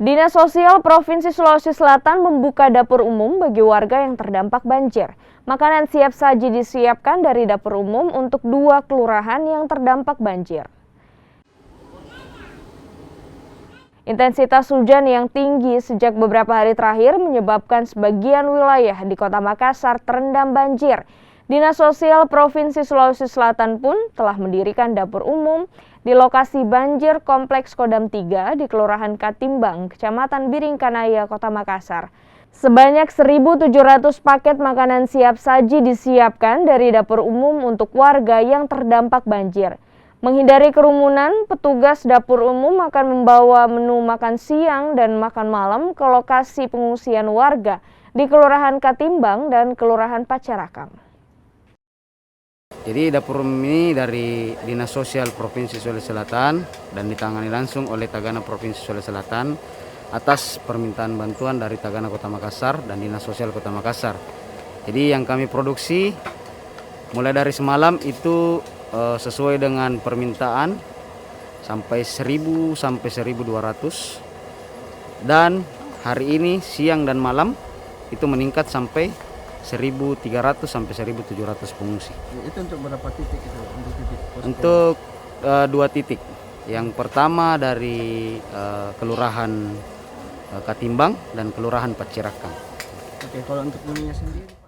Dinas Sosial Provinsi Sulawesi Selatan membuka dapur umum bagi warga yang terdampak banjir. Makanan siap saji disiapkan dari dapur umum untuk 2 kelurahan yang terdampak banjir. Intensitas hujan yang tinggi sejak beberapa hari terakhir menyebabkan sebagian wilayah di Kota Makassar terendam banjir. Dinas Sosial Provinsi Sulawesi Selatan pun telah mendirikan dapur umum di lokasi banjir Kompleks Kodam 3 di Kelurahan Katimbang, Kecamatan Biringkanaya, Kota Makassar. Sebanyak 1.700 paket makanan siap saji disiapkan dari dapur umum untuk warga yang terdampak banjir. Menghindari kerumunan, petugas dapur umum akan membawa menu makan siang dan makan malam ke lokasi pengungsian warga di Kelurahan Katimbang dan Kelurahan Pacarakang. Jadi dapur umum ini dari Dinas Sosial Provinsi Sulawesi Selatan dan ditangani langsung oleh Tagana Provinsi Sulawesi Selatan atas permintaan bantuan dari Tagana Kota Makassar dan Dinas Sosial Kota Makassar. Jadi yang kami produksi mulai dari semalam itu sesuai dengan permintaan sampai 1.000 sampai 1.200, dan hari ini siang dan malam itu meningkat sampai 1.300 sampai 1.700 pengungsi. Itu untuk berapa titik itu? Untuk 2 titik. Yang pertama dari Kelurahan Katimbang dan Kelurahan Pacirakang. Oke, kalau untuk dunia sendiri?